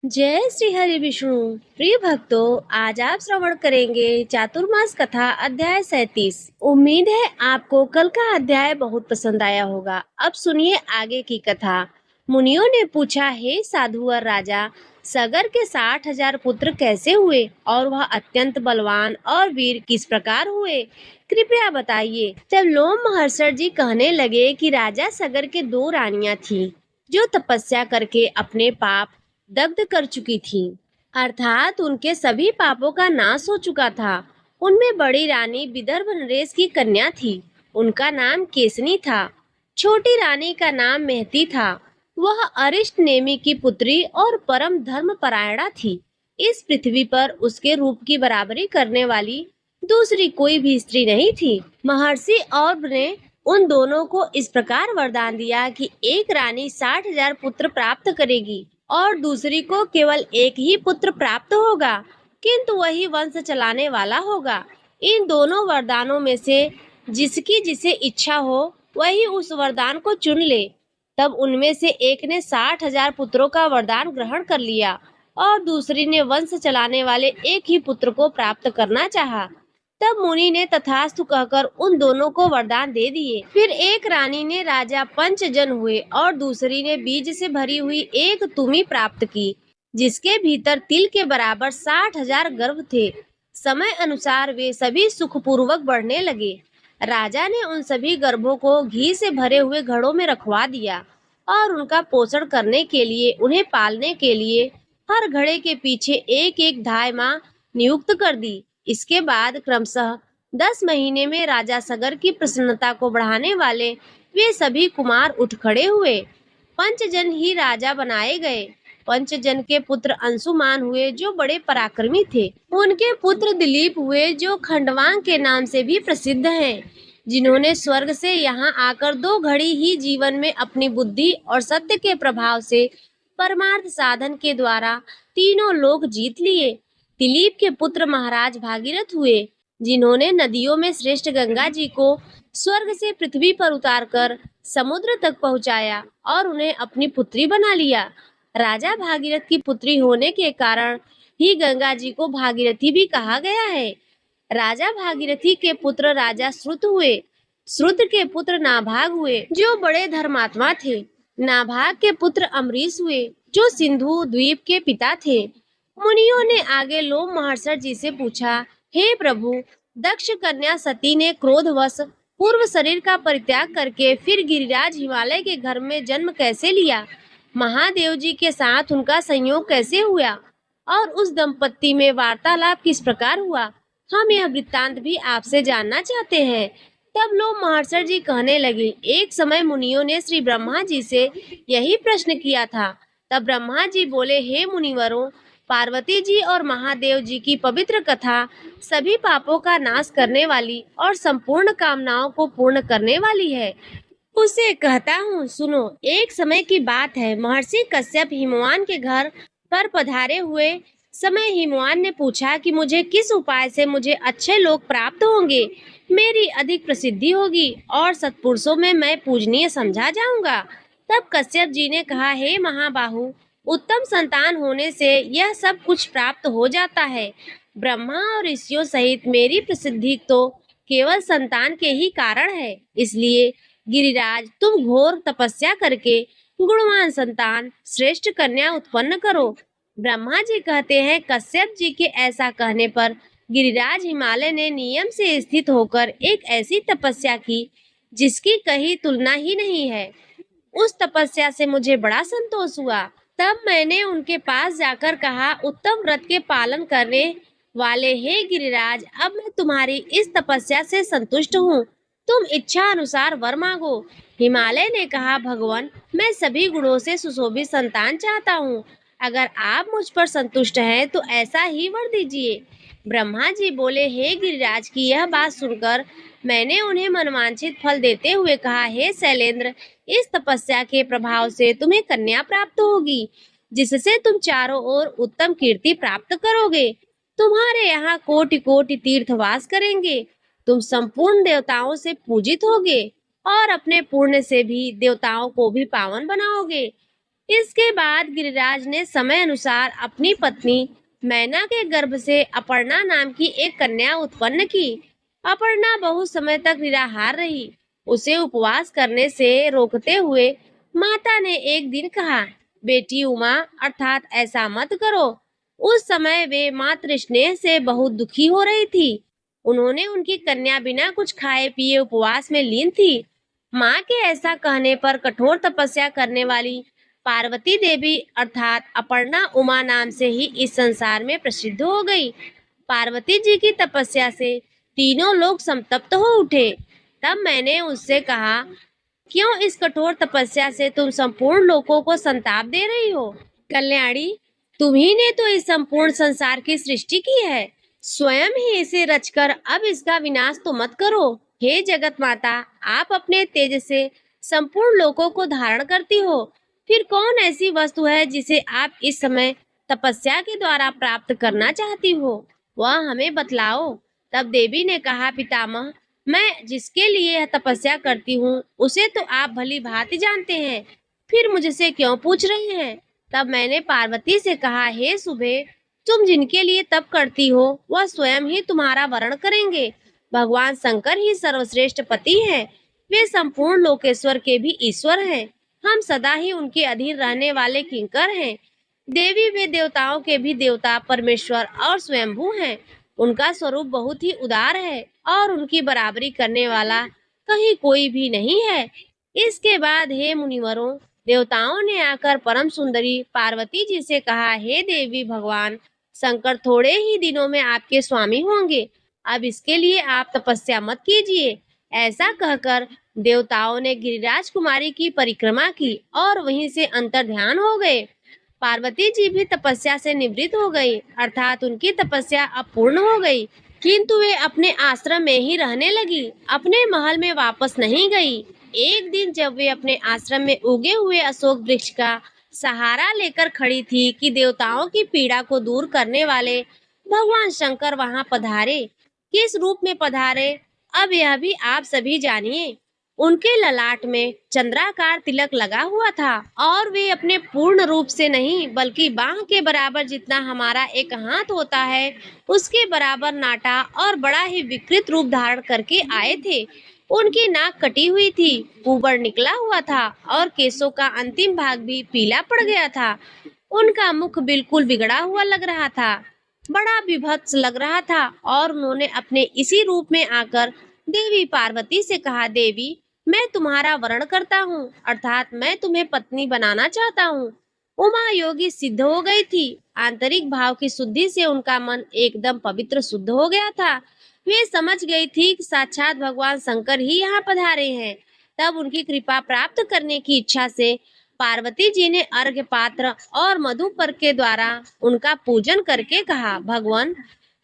जय श्री हरि विष्णु। प्रिय भक्तों, आज आप श्रवण करेंगे चातुर्मास कथा अध्याय 37। उम्मीद है आपको कल का अध्याय बहुत पसंद आया होगा। अब सुनिए आगे की कथा। मुनियों ने पूछा, हे साधुवर राजा, सगर के 60,000 पुत्र कैसे हुए और वह अत्यंत बलवान और वीर किस प्रकार हुए, कृपया बताइए। तब लोम महर्षि जी कहने लगे कि राजा सगर के दो रानियां थीं, जो तपस्या करके अपने पाप दग्ध कर चुकी थी, अर्थात उनके सभी पापों का नाश हो चुका था। उनमें बड़ी रानी विदर्भ नरेश की कन्या थी। उनका नाम केसनी था। छोटी रानी का नाम मेहती था। वह अरिष्ट नेमि की पुत्री और परम धर्म परायणा थी। इस पृथ्वी पर उसके रूप की बराबरी करने वाली दूसरी कोई भी स्त्री नहीं थी। महर्षि और ने उन दोनों को इस प्रकार वरदान दिया कि एक रानी 60,000 पुत्र प्राप्त करेगी और दूसरी को केवल एक ही पुत्र प्राप्त होगा, किंतु वही वंश चलाने वाला होगा। इन दोनों वरदानों में से जिसकी जिसे इच्छा हो वही उस वरदान को चुन ले। तब उनमें से एक ने 60,000 पुत्रों का वरदान ग्रहण कर लिया और दूसरी ने वंश चलाने वाले एक ही पुत्र को प्राप्त करना चाहा। तब मुनि ने तथास्तु कहकर उन दोनों को वरदान दे दिए। फिर एक रानी ने राजा पंचजन हुए और दूसरी ने बीज से भरी हुई एक तुमी प्राप्त की, जिसके भीतर तिल के बराबर 60,000 गर्भ थे। समय अनुसार वे सभी सुखपूर्वक बढ़ने लगे। राजा ने उन सभी गर्भों को घी से भरे हुए घड़ों में रखवा दिया और उनका पोषण करने के लिए, उन्हें पालने के लिए हर घड़े के पीछे एक एक धाय माँ नियुक्त कर दी। इसके बाद क्रमशः 10 महीने में राजा सगर की प्रसन्नता को बढ़ाने वाले वे सभी कुमार उठ खड़े हुए। पंचजन ही राजा बनाए गए। पंचजन के पुत्र अंशुमान हुए, जो बड़े पराक्रमी थे। उनके पुत्र दिलीप हुए, जो खंडवांग के नाम से भी प्रसिद्ध हैं, जिन्होंने स्वर्ग से यहाँ आकर 2 घड़ी ही जीवन में अपनी बुद्धि और सत्य के प्रभाव से परमार्थ साधन के द्वारा तीनों लोक जीत लिए। दिलीप के पुत्र महाराज भागीरथ हुए, जिन्होंने नदियों में श्रेष्ठ गंगा जी को स्वर्ग से पृथ्वी पर उतारकर समुद्र तक पहुंचाया और उन्हें अपनी पुत्री बना लिया। राजा भागीरथ की पुत्री होने के कारण ही गंगा जी को भागीरथी भी कहा गया है। राजा भागीरथी के पुत्र राजा श्रुत हुए। श्रुत के पुत्र नाभाग हुए, जो बड़े धर्मात्मा थे। नाभाग के पुत्र अमरीश हुए, जो सिंधु द्वीप के पिता थे। मुनियों ने आगे लोम महर्षि जी से पूछा, हे प्रभु, दक्ष कन्या सती ने क्रोधवश पूर्व शरीर का परित्याग करके फिर गिरिराज हिमालय के घर में जन्म कैसे लिया? महादेव जी के साथ उनका संयोग कैसे हुआ और उस दंपत्ति में वार्तालाप किस प्रकार हुआ? हम यह वृत्तांत भी आपसे जानना चाहते हैं। तब लोग महर्षि जी कहने लगे, एक समय मुनियों ने श्री ब्रह्मा जी से यही प्रश्न किया था। तब ब्रह्मा जी बोले, हे मुनिवरों, पार्वती जी और महादेव जी की पवित्र कथा सभी पापों का नाश करने वाली और संपूर्ण कामनाओं को पूर्ण करने वाली है। उसे कहता हूँ, सुनो। एक समय की बात है, महर्षि कश्यप हिमवान के घर पर पधारे हुए समय हिमवान ने पूछा कि मुझे किस उपाय से मुझे अच्छे लोग प्राप्त होंगे, मेरी अधिक प्रसिद्धि होगी और सत्पुरुषों में मैं पूजनीय समझा जाऊंगा। तब कश्यप जी ने कहा, हे महाबाहु, उत्तम संतान होने से यह सब कुछ प्राप्त हो जाता है। ब्रह्मा और ऋषियों सहित मेरी प्रसिद्धि तो केवल संतान के ही कारण है। इसलिए गिरिराज, तुम घोर तपस्या करके गुणवान संतान, श्रेष्ठ कन्या उत्पन्न करो। ब्रह्मा जी कहते हैं, कश्यप जी के ऐसा कहने पर गिरिराज हिमालय ने नियम से स्थित होकर एक ऐसी तपस्या की जिसकी कहीं तुलना ही नहीं है। उस तपस्या से मुझे बड़ा संतोष हुआ। तब मैंने उनके पास जाकर कहा, उत्तम व्रत के पालन करने वाले हे गिरिराज, अब मैं तुम्हारी इस तपस्या से संतुष्ट हूँ। तुम इच्छा अनुसार वर मांगो। हिमालय ने कहा, भगवान, मैं सभी गुणों से सुशोभित संतान चाहता हूँ। अगर आप मुझ पर संतुष्ट हैं तो ऐसा ही वर दीजिए। ब्रह्मा जी बोले, हे गिरिराज की यह बात सुनकर मैंने उन्हें मनवांछित फल देते हुए कहा, हे शैलेंद्र, इस तपस्या के प्रभाव से तुम्हें कन्या प्राप्त होगी, जिससे तुम चारों ओर उत्तम कीर्ति प्राप्त करोगे। तुम्हारे यहाँ कोटि कोटि तीर्थवास करेंगे। तुम संपूर्ण देवताओं से पूजित होगे और अपने पुण्य से भी देवताओं को भी पावन बनाओगे। इसके बाद गिरिराज ने समय अनुसार अपनी पत्नी मैना के गर्भ से अपर्णा नाम की एक कन्या उत्पन्न की। अपर्णा बहुत समय तक निराहार रही। उसे उपवास करने से रोकते हुए माता ने एक दिन कहा, बेटी उमा, अर्थात ऐसा मत करो। उस समय वे मातृ स्नेह से बहुत दुखी हो रही थी। उन्होंने उनकी कन्या बिना कुछ खाए पिए उपवास में लीन थी। माँ के ऐसा कहने पर कठोर तपस्या करने वाली पार्वती देवी अर्थात अपर्णा उमा नाम से ही इस संसार में प्रसिद्ध हो गई। पार्वती जी की तपस्या से तीनों लोग संतप्त हो उठे। तब मैंने उससे कहा, क्यों इस कठोर तपस्या से तुम संपूर्ण लोगों को संताप दे रही हो? कल्याणी, तुम्ही ने तो इस संपूर्ण संसार की सृष्टि की है। स्वयं ही इसे रचकर अब इसका विनाश तो मत करो। हे जगत माता, आप अपने तेज से संपूर्ण लोकों को धारण करती हो। फिर कौन ऐसी वस्तु है जिसे आप इस समय तपस्या के द्वारा प्राप्त करना चाहती हो? वह हमें बतलाओ। तब देवी ने कहा, पितामह, मैं जिसके लिए यह तपस्या करती हूँ उसे तो आप भली भांति जानते हैं, फिर मुझसे क्यों पूछ रहे हैं? तब मैंने पार्वती से कहा, हे सुबे, तुम जिनके लिए तप करती हो वह स्वयं ही तुम्हारा वरण करेंगे। भगवान शंकर ही सर्वश्रेष्ठ पति हैं। वे संपूर्ण लोकेश्वर के भी ईश्वर हैं। हम सदा ही उनके अधीन रहने वाले किंकर हैं। देवी वे देवताओं के भी देवता, परमेश्वर और स्वयंभू हैं। उनका स्वरूप बहुत ही उदार है और उनकी बराबरी करने वाला कहीं कोई भी नहीं है। इसके बाद हे मुनिवरों, देवताओं ने आकर परम सुंदरी पार्वती जी से कहा, हे देवी, भगवान शंकर थोड़े ही दिनों में आपके स्वामी होंगे। अब इसके लिए आप तपस्या मत कीजिए। ऐसा कहकर देवताओं ने गिरिराज कुमारी की परिक्रमा की और वहीं से अंतर्ध्यान हो गए। पार्वती जी भी तपस्या से निवृत्त हो गई, अर्थात उनकी तपस्या अब पूर्ण हो गई। किंतु वे अपने आश्रम में ही रहने लगी, अपने महल में वापस नहीं गई। एक दिन जब वे अपने आश्रम में उगे हुए अशोक वृक्ष का सहारा लेकर खड़ी थी कि देवताओं की पीड़ा को दूर करने वाले भगवान शंकर वहां पधारे। किस रूप में पधारे, अब यह भी आप सभी जानिए। उनके ललाट में चंद्राकार तिलक लगा हुआ था और वे अपने पूर्ण रूप से नहीं बल्कि बाह के बराबर जितना हमारा एक हाथ होता है उसके बराबर नाटा और बड़ा ही विकृत रूप धारण करके आए थे। उनकी नाक कटी हुई थी, ऊपर निकला हुआ था और केसों का अंतिम भाग भी पीला पड़ गया था। उनका मुख बिल्कुल बिगड़ा हुआ लग रहा था, बड़ा विभत्स लग रहा था और उन्होंने अपने इसी रूप में आकर देवी पार्वती से कहा, देवी, मैं तुम्हारा वरण करता हूँ, अर्थात मैं तुम्हें पत्नी बनाना चाहता हूँ। उमा योगी सिद्ध हो गई थी। आंतरिक भाव की शुद्धि से उनका मन एकदम पवित्र शुद्ध हो गया था। वे समझ गई थी कि साक्षात भगवान शंकर ही यहाँ पधारे हैं। तब उनकी कृपा प्राप्त करने की इच्छा से पार्वती जी ने अर्घ्य पात्र और मधुपर के द्वारा उनका पूजन करके कहा, भगवान,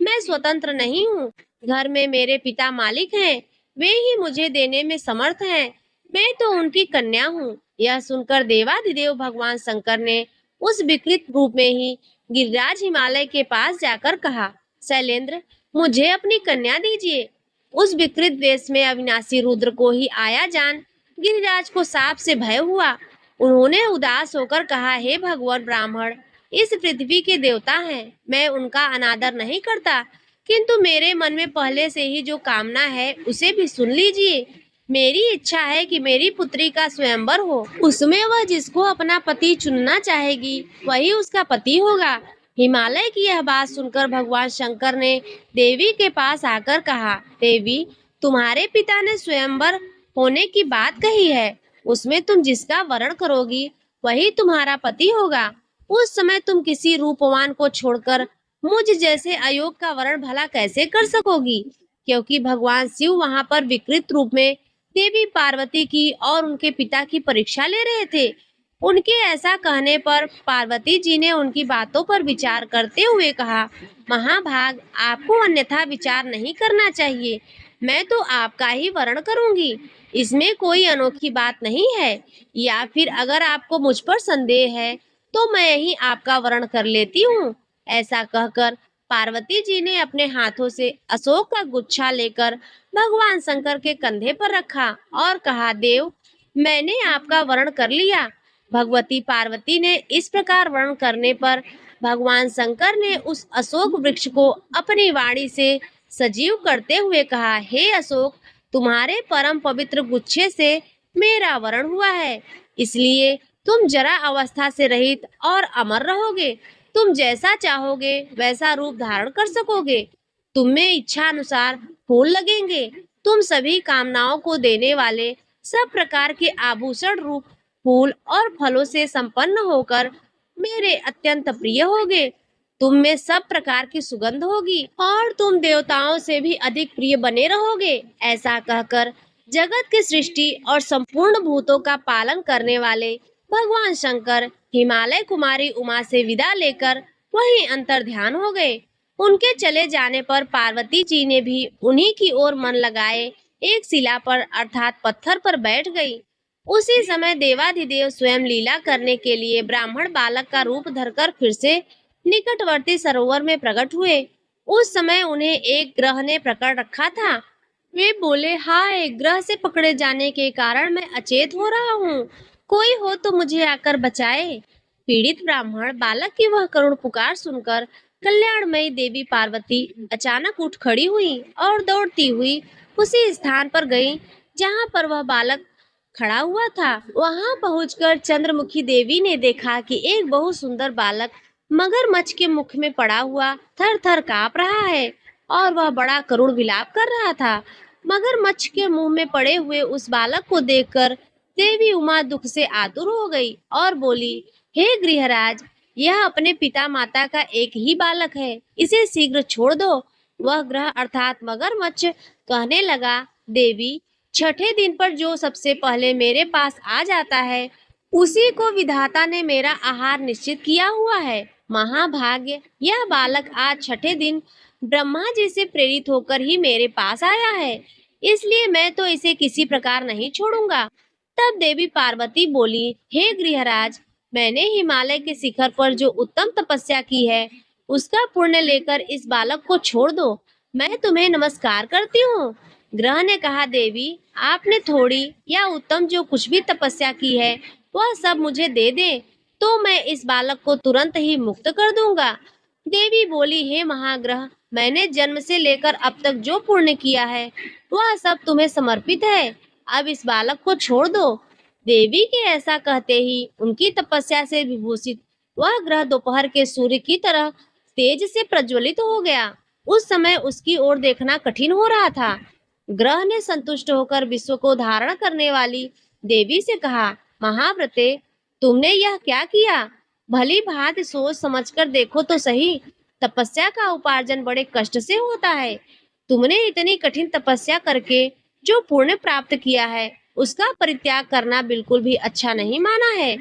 मैं स्वतंत्र नहीं हूँ। घर में मेरे पिता मालिक हैं, वे ही मुझे देने में समर्थ हैं। मैं तो उनकी कन्या हूँ। यह सुनकर देवाधिदेव भगवान शंकर ने उस विकृत रूप में ही गिरिराज हिमालय के पास जाकर कहा, शैलेंद्र, मुझे अपनी कन्या दीजिए। उस विकृत वेश में अविनाशी रुद्र को ही आया जान गिरिराज को साप से भय हुआ। उन्होंने उदास होकर कहा, हे भगवान ब्राह्मण, इस पृथ्वी के देवता हैं, मैं उनका अनादर नहीं करता, किंतु मेरे मन में पहले से ही जो कामना है उसे भी सुन लीजिए। मेरी इच्छा है कि मेरी पुत्री का स्वयंवर हो, उसमें वह जिसको अपना पति चुनना चाहेगी वही उसका पति होगा। हिमालय की यह बात सुनकर भगवान शंकर ने देवी के पास आकर कहा, देवी, तुम्हारे पिता ने स्वयंवर होने की बात कही है, उसमें तुम जिसका वरण करोगी वही तुम्हारा पति होगा। उस समय तुम किसी रूपवान को छोड़कर मुझ जैसे अयोग का वरण भला कैसे कर सकोगी? क्योंकि भगवान शिव वहां पर विकृत रूप में देवी पार्वती की और उनके पिता की परीक्षा ले रहे थे। उनके ऐसा कहने पर पार्वती जी ने उनकी बातों पर विचार करते हुए कहा, महाभाग, आपको अन्यथा विचार नहीं करना चाहिए। मैं तो आपका ही वरण करूंगी, इसमें कोई अनोखी बात नहीं है। या फिर अगर आपको मुझ पर संदेह है तो मैं ही आपका वरण कर लेती हूँ। ऐसा कहकर पार्वती जी ने अपने हाथों से अशोक का गुच्छा लेकर भगवान शंकर के कंधे पर रखा और कहा, देव, मैंने आपका वरण कर लिया। भगवती पार्वती ने इस प्रकार वर्णन करने पर भगवान शंकर ने उस अशोक वृक्ष को अपनी वाणी से सजीव करते हुए कहा, हे अशोक, तुम्हारे परम पवित्र गुच्छे से मेरा वरण हुआ है, इसलिए तुम जरा अवस्था से रहित और अमर रहोगे। तुम जैसा चाहोगे वैसा रूप धारण कर सकोगे। तुम में इच्छा अनुसार फूल लगेंगे। तुम सभी कामनाओं को देने वाले सब प्रकार के आभूषण रूप फूल और फलों से संपन्न होकर मेरे अत्यंत प्रिय होगे। तुम में सब प्रकार की सुगंध होगी और तुम देवताओं से भी अधिक प्रिय बने रहोगे। ऐसा कहकर जगत की सृष्टि और संपूर्ण भूतों का पालन करने वाले भगवान शंकर हिमालय कुमारी उमा से विदा लेकर वहीं अंतर ध्यान हो गए। उनके चले जाने पर पार्वती जी ने भी उन्हीं की ओर मन लगाए एक शिला पर अर्थात पत्थर पर बैठ गई। उसी समय देवाधिदेव स्वयं लीला करने के लिए ब्राह्मण बालक का रूप धरकर फिर से निकटवर्ती सरोवर में प्रकट हुए। उस समय उन्हें एक ग्रह ने पकड़ रखा था। वे बोले, हाय, ग्रह से पकड़े जाने के कारण मैं अचेत हो रहा हूँ, कोई हो तो मुझे आकर बचाए। पीड़ित ब्राह्मण बालक की वह करुण पुकार सुनकर कल्याणमयी देवी पार्वती अचानक उठ खड़ी हुई और दौड़ती हुई उसी स्थान पर गई जहाँ पर वह बालक खड़ा हुआ था। वहां पहुंचकर चंद्रमुखी देवी ने देखा कि एक बहुत सुंदर बालक मगरमच्छ के मुख में पड़ा हुआ थर थर कांप रहा है और वह बड़ा करुण विलाप कर रहा था। मगरमच्छ के मुंह में पड़े हुए उस बालक को देखकर देवी उमा दुख से आतुर हो गई और बोली, हे गृहराज, यह अपने पिता माता का एक ही बालक है, इसे शीघ्र छोड़ दो। वह ग्रह अर्थात मगरमच्छ कहने लगा, देवी, छठे दिन पर जो सबसे पहले मेरे पास आ जाता है उसी को विधाता ने मेरा आहार निश्चित किया हुआ है। महाभाग्य, यह बालक आज छठे दिन ब्रह्मा जी से प्रेरित होकर ही मेरे पास आया है, इसलिए मैं तो इसे किसी प्रकार नहीं छोड़ूंगा। तब देवी पार्वती बोली, हे गृहराज, मैंने हिमालय के शिखर पर जो उत्तम तपस्या की है उसका पुण्य लेकर इस बालक को छोड़ दो, मैं तुम्हें नमस्कार करती हूँ। ग्रह ने कहा, देवी, आपने थोड़ी या उत्तम जो कुछ भी तपस्या की है वह सब मुझे दे दे तो मैं इस बालक को तुरंत ही मुक्त कर दूंगा। देवी बोली, हे महाग्रह, मैंने जन्म से लेकर अब तक जो पुण्य किया है वह सब तुम्हें समर्पित है, अब इस बालक को छोड़ दो। देवी के ऐसा कहते ही उनकी तपस्या से विभूषित वह ग्रह दोपहर के सूर्य की तरह तेज से प्रज्वलित हो गया। उस समय उसकी ओर देखना कठिन हो रहा था। ग्रह ने संतुष्ट होकर विश्व को धारण करने वाली देवी से कहा, महाव्रते, तुमने यह क्या किया? भली भांति सोच समझकर देखो तो सही, तपस्या का उपार्जन बड़े कष्ट से होता है। तुमने इतनी कठिन तपस्या करके जो पुण्य प्राप्त किया है उसका परित्याग करना बिल्कुल भी अच्छा नहीं माना है,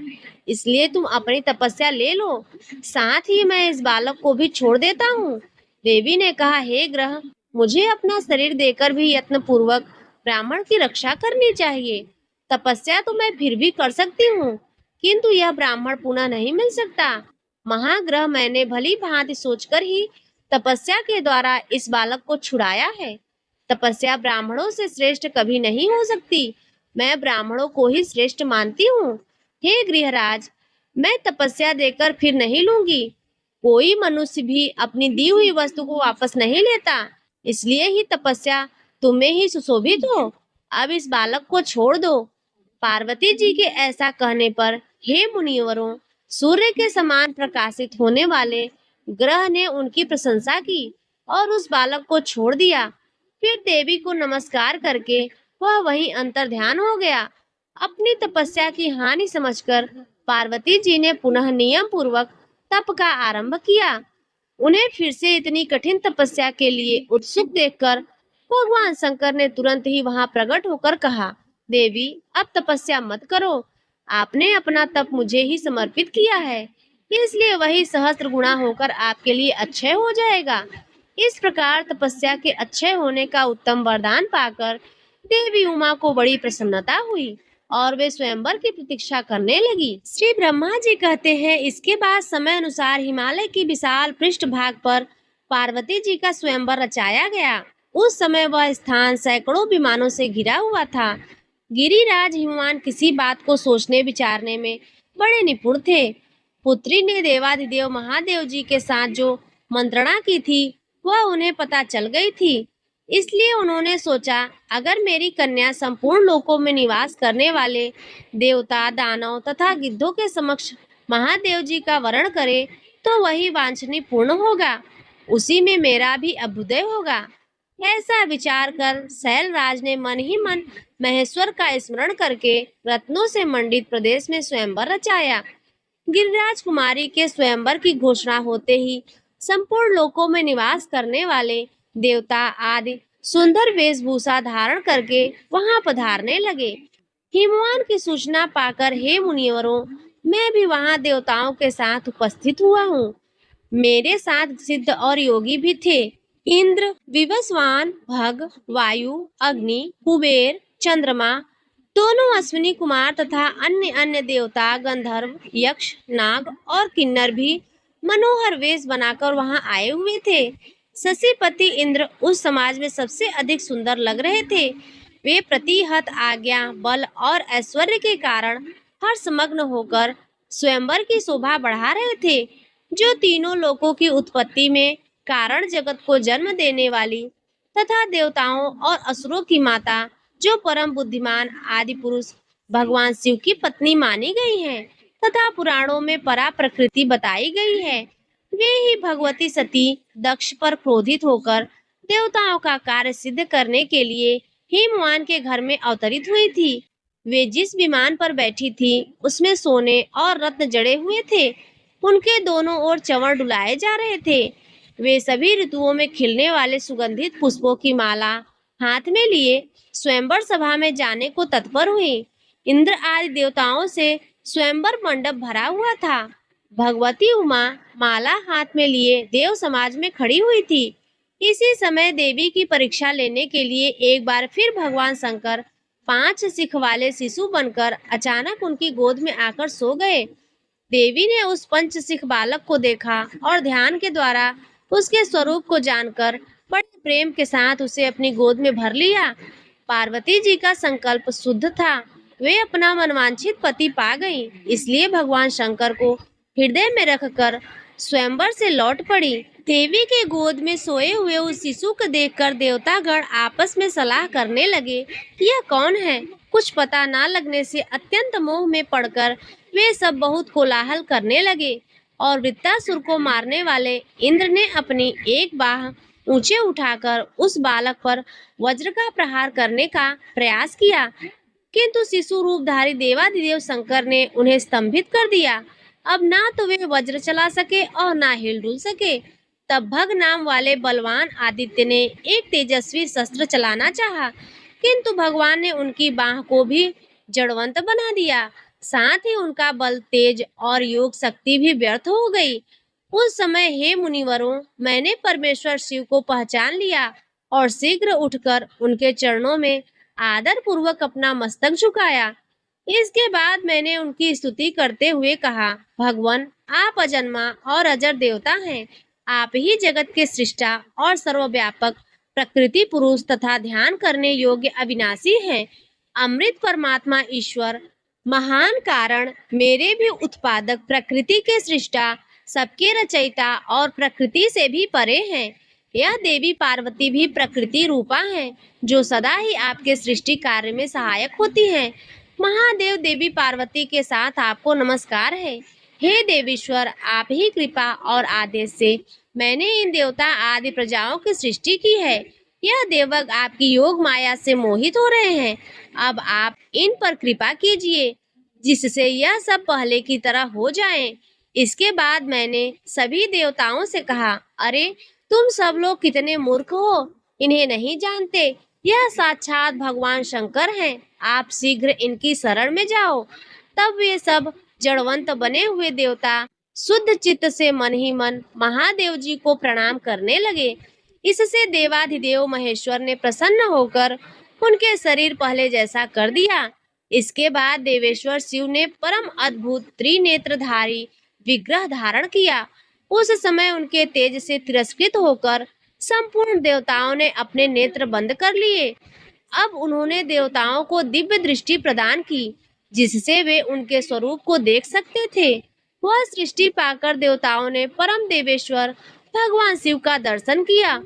इसलिए तुम अपनी तपस्या ले लो, साथ ही मैं इस बालक को भी छोड़ देता हूँ। देवी ने कहा, हे ग्रह, मुझे अपना शरीर देकर भी यत्न पूर्वक ब्राह्मण की रक्षा करनी चाहिए। तपस्या तो मैं फिर भी कर सकती हूँ, किंतु यह ब्राह्मण पुनः नहीं मिल सकता। महाग्रह, मैंने भली भांति सोचकर ही तपस्या के द्वारा इस बालक को छुड़ाया है। तपस्या ब्राह्मणों से श्रेष्ठ कभी नहीं हो सकती, मैं ब्राह्मणों को ही श्रेष्ठ मानती हूँ। हे गृहराज, मैं तपस्या देकर फिर नहीं लूंगी। कोई मनुष्य भी अपनी दी हुई वस्तु को वापस नहीं लेता, इसलिए ही तपस्या तुम्हें ही सुशोभित हो। अब इस बालक को छोड़ दो। पार्वती जी के ऐसा कहने पर, हे मुनिवरों, सूर्य के समान प्रकाशित होने वाले ग्रह ने उनकी प्रशंसा की और उस बालक को छोड़ दिया। फिर देवी को नमस्कार करके वह वहीं अंतर ध्यान हो गया। अपनी तपस्या की हानि समझकर पार्वती जी ने पुनः नियम पूर्वक तप का आरंभ किया। उन्हें फिर से इतनी कठिन तपस्या के लिए उत्सुक देखकर भगवान शंकर ने तुरंत ही वहां प्रकट होकर कहा, देवी, अब तपस्या मत करो, आपने अपना तप मुझे ही समर्पित किया है, इसलिए वही सहस्त्र गुणा होकर आपके लिए अक्षय हो जाएगा। इस प्रकार तपस्या के अक्षय होने का उत्तम वरदान पाकर देवी उमा को बड़ी प्रसन्नता हुई और वे स्वयंवर की प्रतीक्षा करने लगी। श्री ब्रह्मा जी कहते हैं, इसके बाद समय अनुसार हिमालय की विशाल पृष्ठ भाग पर पार्वती जी का स्वयंवर रचाया गया। उस समय वह स्थान सैकड़ों विमानों से घिरा हुआ था। गिरिराज हिमवान किसी बात को सोचने विचारने में बड़े निपुण थे। पुत्री ने देवाधिदेव महादेव जी के साथ जो मंत्रणा की थी वह उन्हें पता चल गई थी। इसलिए उन्होंने सोचा, अगर मेरी कन्या संपूर्ण लोकों में निवास करने वाले देवता, दानव तथा गिद्धों के समक्ष महादेव जी का वरण करे तो वही वांछनीय पूर्ण होगा, उसी में मेरा भी अभ्युदय होगा। ऐसा विचार कर शैलराज ने मन ही मन महेश्वर का स्मरण करके रत्नों से मंडित प्रदेश में स्वयंवर रचाया। गिरिराज कुमारी के स्वयंवर की घोषणा होते ही संपूर्ण लोकों में निवास करने वाले देवता आदि सुंदर वेशभूषा धारण करके वहां पधारने लगे। हिमवान की सूचना पाकर, हे मुनिवरों, मैं भी वहां देवताओं के साथ उपस्थित हुआ हूँ। मेरे साथ सिद्ध और योगी भी थे। इंद्र, विवस्वान, भग, वायु, अग्नि, कुबेर, चंद्रमा, दोनों अश्विनी कुमार तथा अन्य अन्य देवता, गंधर्व, यक्ष, नाग और किन्नर भी मनोहर वेश बनाकर वहां आए हुए थे। शशीपति इंद्र उस समाज में सबसे अधिक सुंदर लग रहे थे। वे प्रतिहत आज्ञा, बल और ऐश्वर्य के कारण हर्षमग्न होकर स्वयंवर की शोभा बढ़ा रहे थे। जो तीनों लोकों की उत्पत्ति में कारण, जगत को जन्म देने वाली तथा देवताओं और असुरों की माता, जो परम बुद्धिमान आदि पुरुष भगवान शिव की पत्नी मानी गई हैं तथा पुराणों में परा प्रकृति बताई गई है, वे ही भगवती सती दक्ष पर क्रोधित होकर देवताओं का कार्य सिद्ध करने के लिए हिमवान के घर में अवतरित हुई थी। वे जिस विमान पर बैठी थी उसमें सोने और रत्न जड़े हुए थे। उनके दोनों ओर चंवर डुलाए जा रहे थे। वे सभी ऋतुओं में खिलने वाले सुगंधित पुष्पों की माला हाथ में लिए स्वयंवर सभा में जाने को तत्पर हुई। इंद्र आदि देवताओं से स्वयंवर मंडप भरा हुआ था। भगवती उमा माला हाथ में लिए देव समाज में खड़ी हुई थी। इसी समय देवी की परीक्षा लेने के लिए एक बार फिर भगवान शंकर 5 सिख वाले शिशु बनकर अचानक उनकी गोद में आकर सो गए। देवी ने उस पंच सिख बालक को देखा और ध्यान के द्वारा उसके स्वरूप को जानकर बड़े प्रेम के साथ उसे अपनी गोद में भर लिया। पार्वती जी का संकल्प शुद्ध था। वे अपना मनवांछित पति पा गईं, इसलिए भगवान शंकर को हृदय में रखकर स्वयंवर से लौट पड़ी। देवी के गोद में सोए हुए उस शिशु को देखकर देवतागण आपस में सलाह करने लगे कि यह कौन है। कुछ पता ना लगने से अत्यंत मोह में पड़कर वे सब बहुत कोलाहल करने लगे और वृत्तासुर को मारने वाले इंद्र ने अपनी एक बाह ऊंचे उठाकर उस बालक पर वज्र का प्रहार करने का प्रयास किया, किंतु शिशु रूपधारी देवाधिदेव शंकर ने उन्हें स्तंभित कर दिया। अब ना तो वे वज्र चला सके और ना हिलडुल सके। तब भग नाम वाले बलवान आदित्य ने एक तेजस्वी शस्त्र चलाना चाहा, किंतु भगवान ने उनकी बाह को भी जड़वंत बना दिया। साथ ही उनका बल, तेज और योग शक्ति भी व्यर्थ हो गई। उस समय, हे मुनिवरों, मैंने परमेश्वर शिव को पहचान लिया और शीघ्र उठकर उनके चरणों में आदर पूर्वक अपना मस्तक झुकाया। इसके बाद मैंने उनकी स्तुति करते हुए कहा, भगवान, आप अजन्मा और अजर देवता हैं। आप ही जगत के सृष्टा और सर्वव्यापक प्रकृति पुरुष तथा ध्यान करने योग्य अविनाशी हैं। अमृत परमात्मा ईश्वर, महान कारण, मेरे भी उत्पादक, प्रकृति के सृष्टा, सबके रचयिता और प्रकृति से भी परे हैं। यह देवी पार्वती भी प्रकृति रूपा हैं, जो सदा ही आपके सृष्टि कार्य में सहायक होती हैं। महादेव, देवी पार्वती के साथ आपको नमस्कार है। हे देवीश्वर, आप ही कृपा और आदेश से मैंने इन देवता आदि प्रजाओं की सृष्टि की है। यह देवक आपकी योग माया से मोहित हो रहे हैं। अब आप इन पर कृपा कीजिए, जिससे यह सब पहले की तरह हो जाएं। इसके बाद मैंने सभी देवताओं से कहा, अरे तुम सब लोग कितने मूर्ख हो, इन्हें नहीं जानते। यह साक्षात भगवान शंकर हैं। आप शीघ्र इनकी शरण में जाओ। तब वे सब जड़वंत बने हुए देवता शुद्ध चित्त से मन ही मन महादेव जी को प्रणाम करने लगे। इससे देवाधिदेव महेश्वर ने प्रसन्न होकर उनके शरीर पहले जैसा कर दिया। इसके बाद देवेश्वर शिव ने परम अद्भुत त्रिनेत्रधारी विग्रह धारण किया। उस समय उनके तेज से तिरस्कृत होकर संपूर्ण देवताओं ने अपने नेत्र बंद कर लिए। अब उन्होंने देवताओं को दिव्य दृष्टि प्रदान की। जिससे वे उनके स्वरूप को देख सकते थे। वह सृष्टि पाकर देवताओं ने परम देवेश्वर भगवान शिव का दर्शन किया।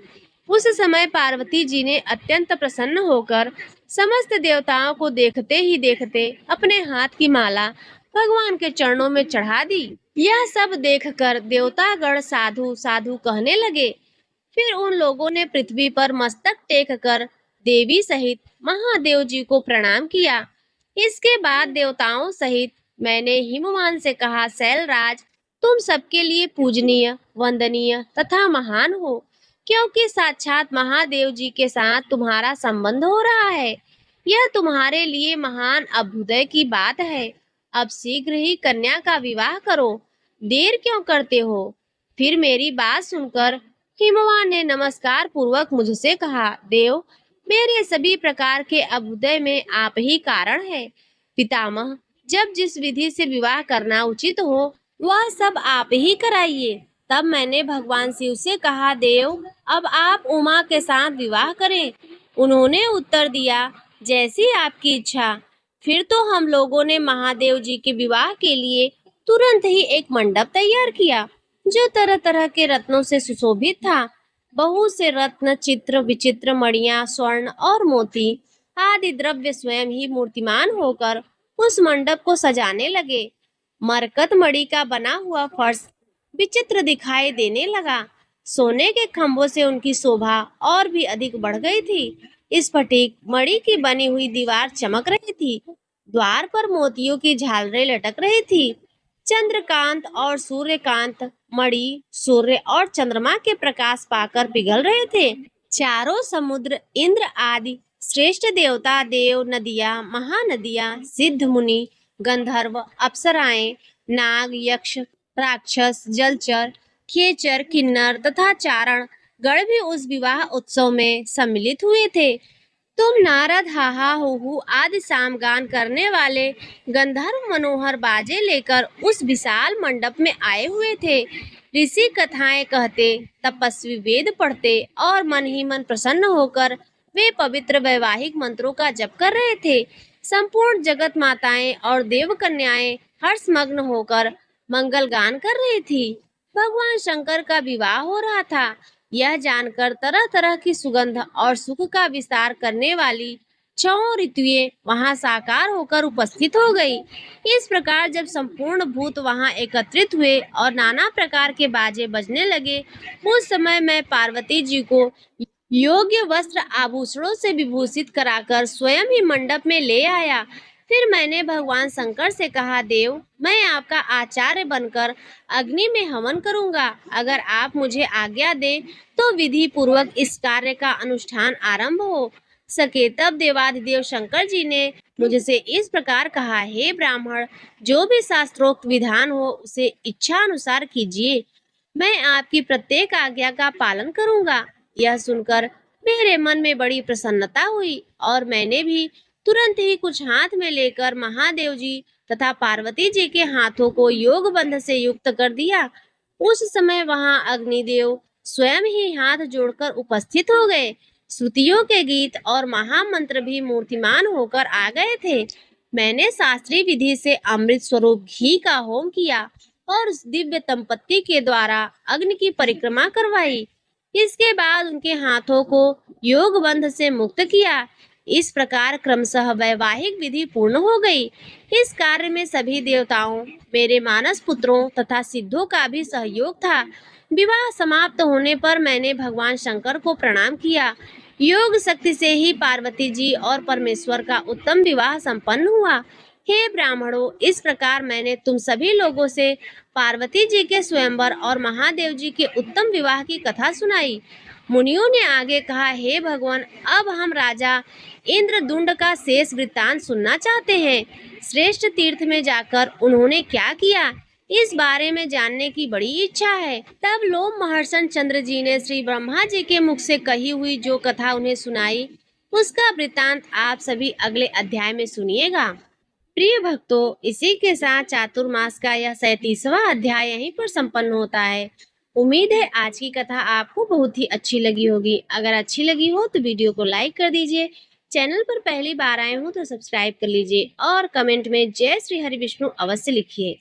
उस समय पार्वती जी ने अत्यंत प्रसन्न होकर समस्त देवताओं को देखते ही देखते अपने हाथ की माला भगवान के चरणों में चढ़ा दी। यह सब देखकर देवतागण साधु साधु कहने लगे। फिर उन लोगों ने पृथ्वी पर मस्तक टेक कर देवी सहित महादेव जी को प्रणाम किया। इसके बाद देवताओं सहित मैंने हिमवान से कहा, शैलराज, तुम सबके लिए पूजनीय, वंदनीय तथा महान हो, क्योंकि साक्षात महादेव जी के साथ तुम्हारा संबंध हो रहा है। यह तुम्हारे लिए महान अभ्युदय की बात है। अब शीघ्र ही कन्या का विवाह करो, देर क्यों करते हो? फिर मेरी बात सुनकर हिमवान ने नमस्कार पूर्वक मुझसे कहा, देव, मेरे सभी प्रकार के अभ्युदय में आप ही कारण है। पितामह, जब जिस विधि से विवाह करना उचित हो वह सब आप ही कराइए। तब मैंने भगवान शिव से कहा, देव, अब आप उमा के साथ विवाह करें। उन्होंने उत्तर दिया, जैसी आपकी इच्छा। फिर तो हम लोगों ने महादेव जी के विवाह के लिए तुरंत ही एक मंडप तैयार किया, जो तरह तरह के रत्नों से सुशोभित था। बहुत से रत्न, चित्र, विचित्र मणियां, स्वर्ण और मोती आदि द्रव्य स्वयं ही मूर्तिमान होकर उस मंडप को सजाने लगे। मरकत मणि का बना हुआ फर्श विचित्र दिखाई देने लगा। सोने के खंभों से उनकी शोभा और भी अधिक बढ़ गई थी। स्फटिक मणि की बनी हुई दीवार चमक रही थी। द्वार पर मोतियों की झालरें लटक रही थी। चंद्रकांत और सूर्यकांत मणि सूर्य और चंद्रमा के प्रकाश पाकर पिघल रहे थे। चारों समुद्र, इंद्र आदि श्रेष्ठ देवता, देव, नदियां, महानदियां, सिद्ध मुनि, गंधर्व, अप्सराएं, नाग, यक्ष, राक्षस, जलचर, खेचर, किन्नर तथा चारण गण भी उस विवाह उत्सव में सम्मिलित हुए थे। तुम नारद हाहा हूहू आदि सामगान करने वाले गंधर्व मनोहर बाजे लेकर उस विशाल मंडप में आए हुए थे। ऋषि कथाएं कहते, तपस्वी वेद पढ़ते और मन ही मन प्रसन्न होकर वे पवित्र वैवाहिक मंत्रों का जप कर रहे थे। संपूर्ण जगत माताएं और देव कन्याएं हर्षमग्न होकर मंगल गान कर रही थी। भगवान शंकर का विवाह हो रहा था। यह जानकर तरह तरह की सुगंध और सुख का विस्तार करने वाली छहों ऋतुएं वहां साकार होकर उपस्थित हो गई। इस प्रकार जब संपूर्ण भूत वहां एकत्रित हुए और नाना प्रकार के बाजे बजने लगे, उस समय मैं पार्वती जी को योग्य वस्त्र आभूषणों से विभूषित कराकर स्वयं ही मंडप में ले आया। फिर मैंने भगवान शंकर से कहा, देव, मैं आपका आचार्य बनकर अग्नि में हवन करूंगा। अगर आप मुझे आज्ञा दें तो विधि पूर्वक इस कार्य का अनुष्ठान आरंभ हो सके। तब देवाधिदेव शंकर जी ने मुझसे इस प्रकार कहा, हे ब्राह्मण, जो भी शास्त्रोक्त विधान हो उसे इच्छा अनुसार कीजिए। मैं आपकी प्रत्येक आज्ञा का पालन करूंगा। यह सुनकर मेरे मन में बड़ी प्रसन्नता हुई और मैंने भी तुरंत ही कुछ हाथ में लेकर महादेव जी तथा पार्वती जी के हाथों को योग बंध से युक्त कर दिया। उस समय वहां अग्निदेव स्वयं ही हाथ जोड़कर उपस्थित हो गए। श्रुतियों के गीत और महामंत्र भी मूर्तिमान होकर आ गए थे। मैंने शास्त्रीय विधि से अमृत स्वरूप घी का होम किया और उस दिव्य दंपत्ति के द्वारा अग्नि की परिक्रमा करवाई। इसके बाद उनके हाथों को योग बंध से मुक्त किया। इस प्रकार क्रमशः वैवाहिक विधि पूर्ण हो गई। इस कार्य में सभी देवताओं, मेरे मानस पुत्रों तथा सिद्धों का भी सहयोग था। विवाह समाप्त होने पर मैंने भगवान शंकर को प्रणाम किया। योग शक्ति से ही पार्वती जी और परमेश्वर का उत्तम विवाह संपन्न हुआ। हे ब्राह्मणों, इस प्रकार मैंने तुम सभी लोगों से पार्वती जी के स्वयंवर और महादेव जी के उत्तम विवाह की कथा सुनाई। मुनियों ने आगे कहा, हे भगवान, अब हम राजा इंद्रदुंड का शेष वृत्तांत सुनना चाहते हैं। श्रेष्ठ तीर्थ में जाकर उन्होंने क्या किया, इस बारे में जानने की बड़ी इच्छा है। तब लोम महर्षण चंद्र जी ने श्री ब्रह्मा जी के मुख से कही हुई जो कथा उन्हें सुनाई, उसका वृत्तांत आप सभी अगले अध्याय में सुनिएगा। प्रिय भक्तों, इसी के साथ चातुर्मास का यह 37वां अध्याय यहीं पर संपन्न होता है। उम्मीद है आज की कथा आपको बहुत ही अच्छी लगी होगी। अगर अच्छी लगी हो तो वीडियो को लाइक कर दीजिए, चैनल पर पहली बार आए हो तो सब्सक्राइब कर लीजिए और कमेंट में जय श्री हरि विष्णु अवश्य लिखिए।